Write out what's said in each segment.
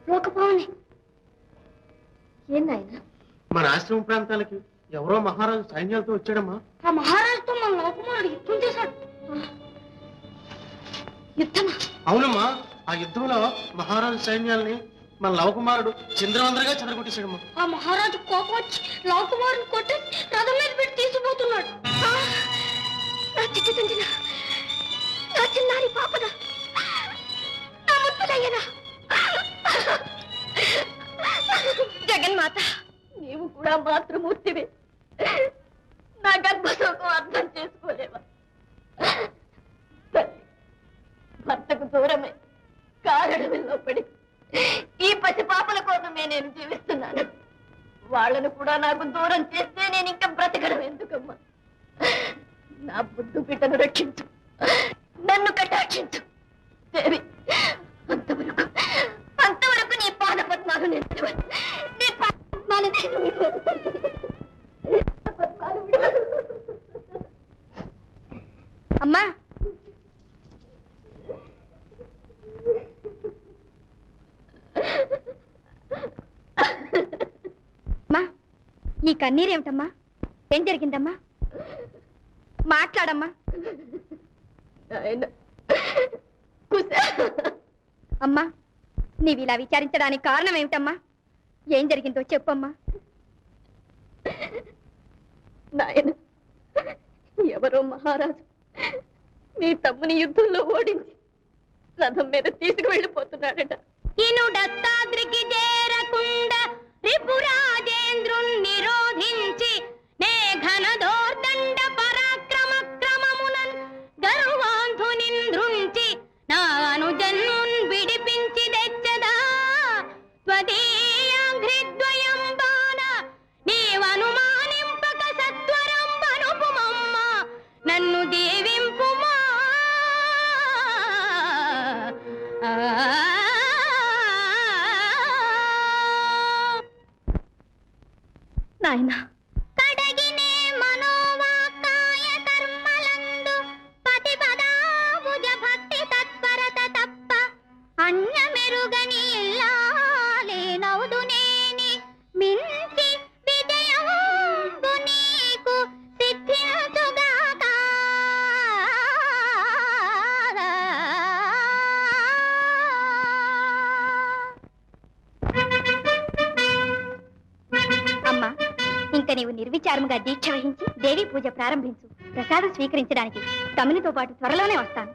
లోకపావని ఏందైనా మన ఆశ్రమ ప్రాంతాలకి ఎవరో మహారాజు సైన్యాలతో వచ్చాడమ్మా. ఆ మహారాజుతో మన లోకమానుడు యుద్ధం చేశాడు. యుద్ధమా? అవునమ్మా, ఆ యుద్ధంలో మహారాజు సైన్యాలని మన లవకుమారుడు చంద్రవందరగా చెదరగొట్టేశాడమ్మా. ఆ మహారాజు కోపం వచ్చి లవకుమారుని కొట్టి రథం మీద పెట్టి తీసుకుపోతున్నాడు. నా చిట్టి తండ్రినా, నా చిన్నారి పాపన, నా ముద్దులయ్యనా, జగన్మాత నీవు కూడా మాతృమూర్తివే. నా గర్భశోకం అర్థం చేసుకోలేవా? భర్తకు దూరమే కారడవిలో పడి ఈ పసి పాపల కోసమే నేను జీవిస్తున్నాను. వాళ్ళను కూడా నాకు దూరం చేస్తే నేను ఇంకా బ్రతకడం ఎందుకమ్మా? నా బుద్ధు బిడ్డను రక్షించు, నన్ను కటాక్షించు దేవి. అంతవరకు నీ పాదపద్మాలు నేను నీ పాదపద్మాలు అమ్మా. ఈ కన్నీరేమిటమ్మా? ఏం జరిగిందమ్మా? మాట్లాడమ్మా. అమ్మా, నీవిలా విచారించడానికి కారణం ఏమిటమ్మా? ఏం జరిగిందో చెప్పమ్మా. నాయన, ఎవరో మహారాజు నీ తమ్ముని యుద్ధంలో ఓడించి రథం మీద తీసుకువెళ్ళిపోతున్నాడట. ఇనుడత్తాద్రికి చేరకుండా రిపురాజేంద్రుణ్ణి నిరోధించి నే ఘనదోర్దండ పరాక్రమ క్రమమునన్ గర్వాంధునింద్రుంచి నాను జన్మున్ విడిపించి తెచ్చదా స్వదీయాంఘ్రిద్వయంబాన నీవనుమానింపక సత్వరంబనుపుమమ్మ నన్ను దీవింపుమా. నాయనా, కడగినే మనోవాకాయ కర్మలందు పతిపదాభుజ భక్తి తత్పరత తప్ప అన్య మెరుగని ఇల్లాలేనవుదునేని మించి విజయంబు నీకు సిద్ధించుగాక. అమ్మా, ఇంక నీవు నిర్విచారముగా దీక్ష వహించి దేవి పూజ ప్రారంభించు. ప్రసాదం స్వీకరించడానికి తమ్మునితో పాటు త్వరలోనే వస్తాను.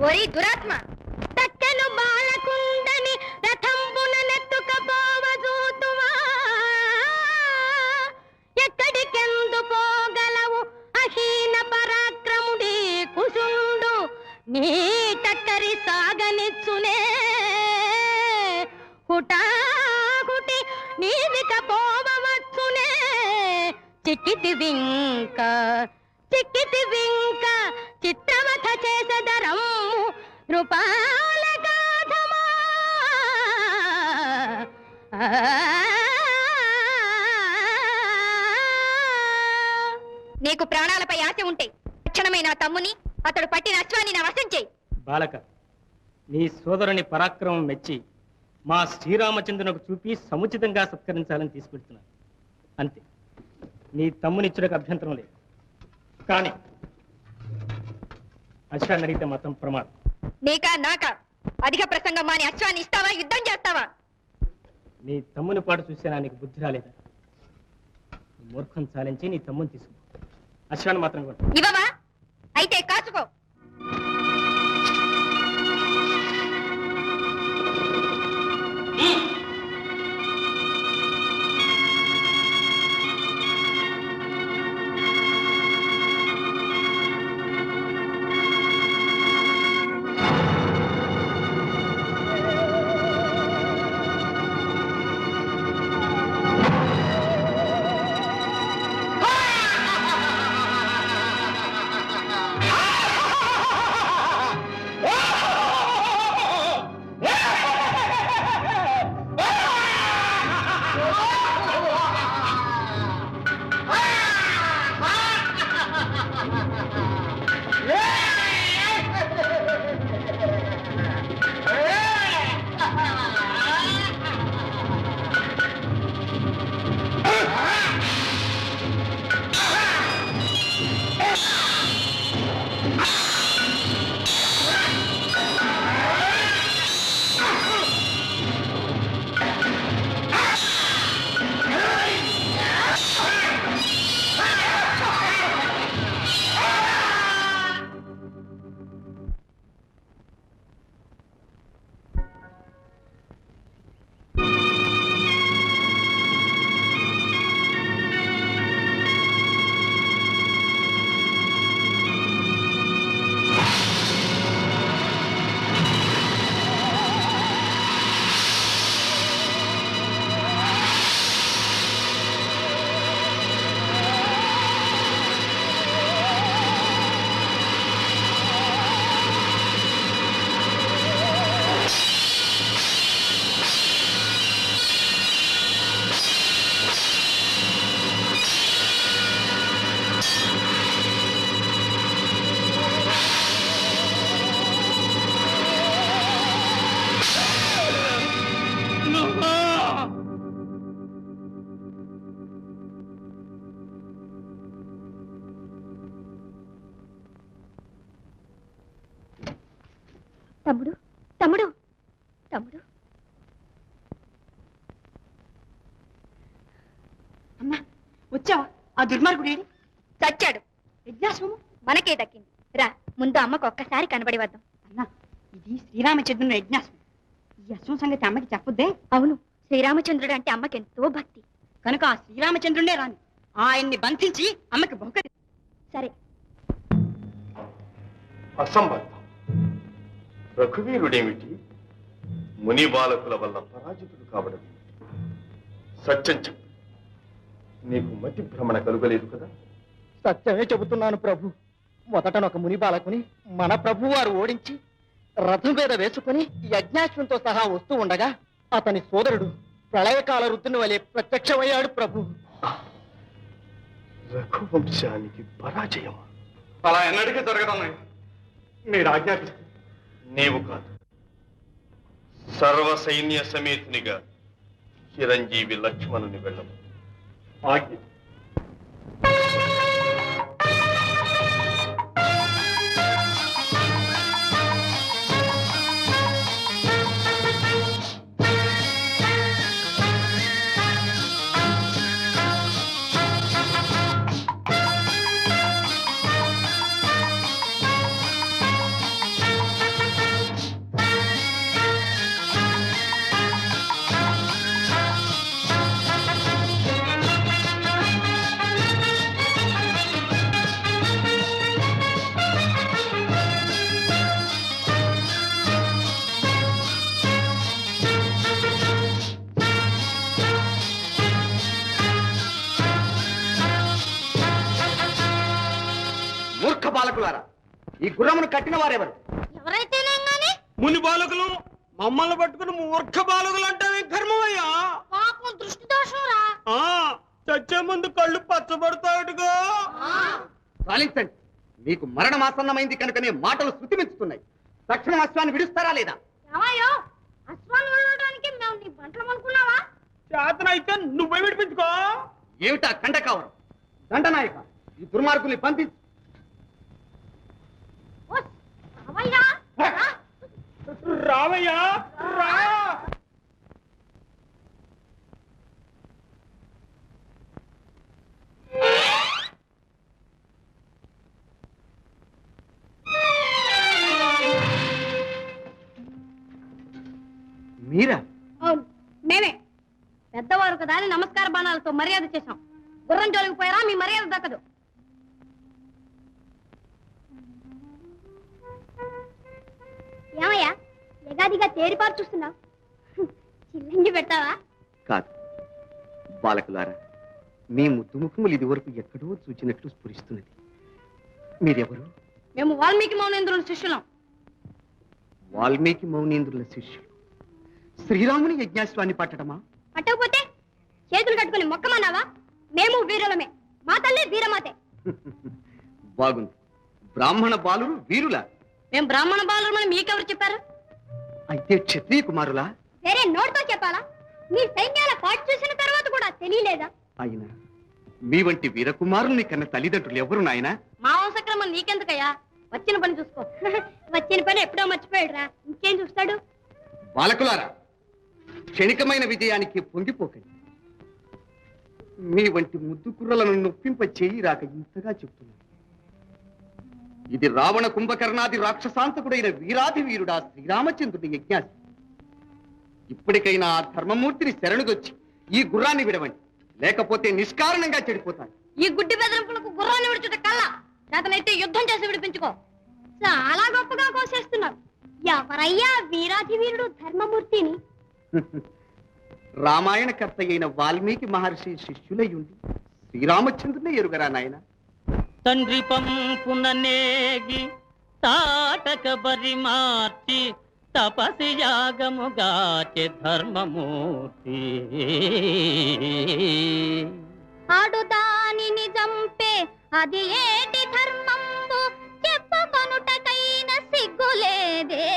ఓరి దురాత్మ, తక్కెను బాలకుండని రథంబున నెత్తుకపోవజూతువా? ఎక్కడికెందు పోగలవు అహీన పరాక్రముడి కుశుండు? నీ టక్కరి సాగనిచ్చునే హుటాహుటి నీవిక పోవచ్చునే. చిక్కితి వింక చిత్రవథ చేసదరమ్ము నృపాల గాధమా. నీకు ప్రాణాలపై ఆశ ఉంటే తక్షణమే నా తమ్ముని అతడు పట్టిన అశ్వాన్ని నా వశం చేయి. బాలక, నీ సోదరుని పరాక్రమం మెచ్చి మా శ్రీరామచంద్రునకు చూపి సముచితంగా సత్కరించాలని తీసుకెళ్తున్నాను. అంతే, నీ తమ్మునిచ్చులకు అభ్యంతరం లేదు. కానీ అశ్వాన్ని అడిగితే మాత్రం ప్రమాదం. నీకా నాకా అధిక ప్రసంగం మాని అశ్వాన్ని ఇస్తావా, యుద్ధం చేస్తావా? నీ తమ్ముని పాటు చూసేనా నీకు బుద్ధి రాలేదా? మూర్ఖం చాలించి నీ తమ్ముని తీసుకో. అశ్వాన్ని మాత్రం కూడా ఇవ్వవా? అయితే కాచుకో. తమ్ముడు, తమ్ముడు, తమ్ముడు. అమ్మా వచ్చావా? ఆ దుర్మార్గుడు ఏడి? చచ్చాడు. యజ్ఞాశ్వము మనకే దక్కింది. రా, ముందు అమ్మకు ఒక్కసారి కనబడి వద్దాం. అన్నా, ఇది శ్రీరామచంద్రుని యజ్ఞాశ్వం. ఈ అశ్వం సంగతి అమ్మకి చెప్పొద్దే. అవును, శ్రీరామచంద్రుడు అంటే అమ్మకెంతో భక్తి కనుక ఆ శ్రీరామచంద్రుడే రాని ఆయన్ని బంధించి అమ్మకి బహుకరి. సరే. అసంబద్ధం. రఘువీరుడేమిటి ముని బాలకుల వల్ల పరాజితుడు కావడం? సత్యం చెప్పు, నీకు మతి భ్రమణ కలుగలేదు కదా? సత్యమే చెబుతున్నాను ప్రభు. మొదటనొక ముని బాలకుని మన ప్రభు వారు ఓడించి రథం మీద వేసుకుని యజ్ఞాశ్వంతో సహా వస్తూ ఉండగా అతని సోదరుడు ప్రళయకాల రుద్దుని వలె ప్రత్యక్షమయ్యాడు ప్రభు. రఘువంశానికి పరాజయమా? అలా ఎన్నటికీ జరగదన్నాయి. మీరు ఆజ్ఞాపిస్తారు. నీవు కాదు, సర్వ సైన్య సమేతునిగా చిరంజీవి లక్ష్మణుని వెళ్ళము. ఆజ్ఞ. మూర్ఖ బాలకులారా, ఈ గుర్రమును కట్టిన వారెవరు? ఎవరైతేనేం గాని ముని బాలకులు మమ్మల్ని పట్టుకుని మూర్ఖ బాలకులు అంటే కర్మమయ్యా. పాపం దృష్టి దోషం రా. చచ్చే ముందు కళ్ళు పచ్చబడతాడుగా. సాలించండి, మీకు మరణమాసన్నమైంది కనుకనే మాటలు శృతిమించుతున్నాయి. తక్షణం అశ్వాన్ని విడుస్తారా లేదా? ఏమయ్యో, అశ్వాన్ని వదలడానికి మేము నీ బంట్లం అనుకున్నావా? చేతనైతే నువ్వే విడిపించుకో. ఏమిటా కండకావరం? దండనాయక, ఈ దుర్మార్గుల్ని పంపించు. ఓస్, రావయ్యా, రా. రావయ్యా రా. ఒకదాని నమస్కార బాణాలతో మర్యాద చేశాం. గుర్రం జోలికి పోయారా మీ మర్యాద దక్కదు. ఏమయ్యా ఎగాదిగా తేరిపారు చూస్తున్నావు? చిల్లంగి పెడతావా? కాదు బాలకులారా, మీ ముద్దు ముఖములు ఇది వరకు ఎక్కడో చూచినట్లు స్ఫురిస్తున్నది. మీరెవరు? మేము వాల్మీకి మౌనేంద్రుల శిష్యులం. వాల్మీకి మౌనేంద్రుల శిష్యులు శ్రీరాముని యజ్ఞాశ్వాన్ని పట్టడమా? పట్టకపోతే చేతులు కట్టుకుని మొక్కమన్నావా? మేము వీరులమే, మా తల్లి వీరమాతే. బాగుంది. బ్రాహ్మణ బాలురు వీరులా? మేము బ్రాహ్మణ బాలురమని మీకెవరు చెప్పారు? అయితే క్షత్రియ కుమారులా? వేరే నోటితో చెప్పాలా? మీ సైన్యాల పాటు చూసిన తర్వాత కూడా తెలియలేదా? అయినా మీ వంటి వీరకుమారుల్ని కన్న తల్లిదండ్రులు ఎవరు నాయనా? మా వంశక్రమం నీకెందుకయ్యా? వచ్చిన పని చూసుకో. వచ్చిన పని ఎప్పుడో మర్చిపోయాడురా, ఇంకేం చూస్తాడు? బాలకులారా, క్షణికమైన విజయానికి పొంగిపోకండి. మీ వంటి ముద్దు కుర్రలను నొప్పింప చేయి రాక ఇంతగా చెప్తున్నాను. ఇది రావణ కుంభకర్ణాది రాక్షసాంతకుడైన వీరాధి వీరుడా శ్రీరామచంద్రుడి యజ్ఞాసి. ఇప్పటికైనా ఆ ధర్మమూర్తిని శరణుదొచ్చి ఈ గుర్రాన్ని విడవండి, లేకపోతే నిష్కారణంగా చెడిపోతాడు. ఈ గుడ్డి బెదిరింపులకు గుర్రాన్ని విడుచుట కల్లా చేతనైతే యుద్ధం చేసి విడిపించుకో. చాలా గొప్పగా కోసేస్తున్నావు. ఎవరయ్యా వీరాధి వీరుడు ధర్మమూర్తిని? రామాయణకర్త అయిన వాల్మీకి మహర్షి శిష్యులయ్యుండి శ్రీరామచంద్రుని ఎరుగరా నాయన? తండ్రి పంపుననేగి తాటక బరి మార్చి తపసి యాగముగాచె ధర్మమూర్తి. ఆడు దానిని చంపే అది ఏటి ధర్మంబు చెప్పుకొనుటకైన సిగ్గులేదే.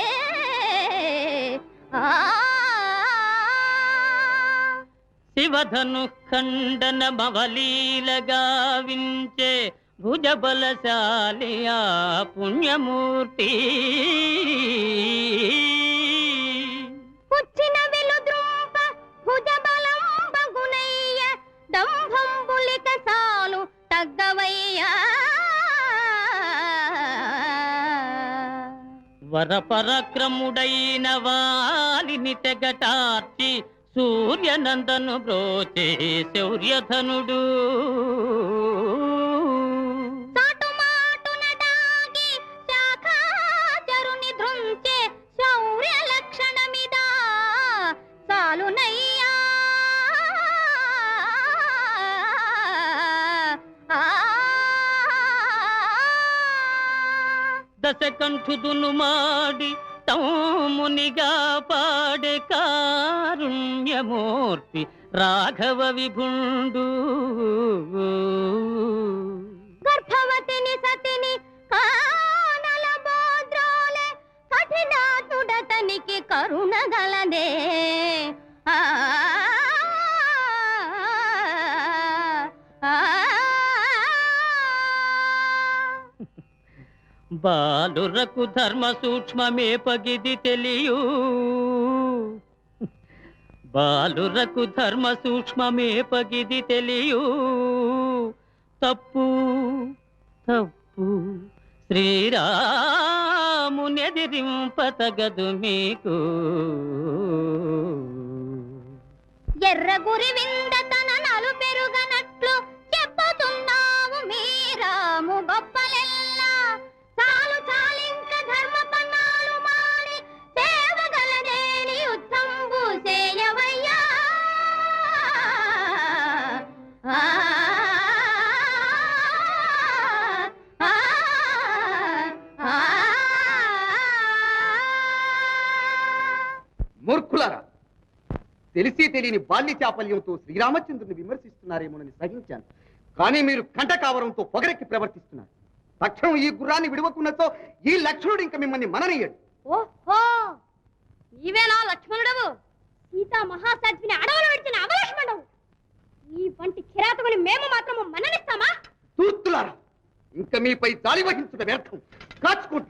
శివధను ఖండన మవలీలగా వించే భుజబలశాలి ఆ పుణ్యమూర్తి. పుచ్చిన వెలుద్రుంప భుజబలం బగునయ్య దంభంబులిక సాలు తగ్గవయ్యా. వరపరక్రముడైన వాలిని తెగటార్చి సూర్యనందను బ్రోచే శౌర్యధనుడు. సాటుమాటున డాగి శాఖాచరుని ధృంచే శౌర్య లక్షణమిదా చాలునయ్యా. దశకంఠుదును మాడి తౌమునిగా పాడే కారుణ్యమూర్తి రాఘవ విభుండు. గర్భవతిని సతిని కానల బోద్రోలే కఠినాతుడతనికి కరుణగలదే. బాలురకు ధర్మ సూక్ష్మమే పగిది తెలియు. బాలురకు ధర్మ సూక్ష్మమే పగిది తెలియు. తప్పు తప్పు శ్రీరామునెదిరింపతగదు మీకు. ఎర్ర గురి వింద తన నలు పెరుగనట్లు చెప్పుతున్నావు మీరాము గొప్పలెల్లా. చాలు చాలింక ధర్మ పన్నాలు మాని సేవగలదేని యుద్ధంబు చేయవయ్యా. మూర్ఖులారా, తెలిసి తెలియని బాల్య చాపల్యంతో శ్రీరామచంద్రుని విమర్శిస్తున్నారేమోనని సహించాను. కానీ మీరు కంటకావరంతో పొగరెక్కి ప్రవర్తిస్తున్నారు. తక్షణం ఈ గుర్రాన్ని విడవకున్నతో ఈ లక్ష్మణుడు ఇంక మిమ్మల్ని మననీయడు. ఓహో, నీవేనా లక్ష్మణుడవు? సీతా మహాసాధ్విని అడవులు విడిచిన అవలక్ష్మణుడు. ఈ వంటి కిరాతకుని మేము మాత్రము మననిస్తామా? తూర్తులారా, ఇంక మీపై దాడి వహించుట వ్యర్థం. కాచుకోండి.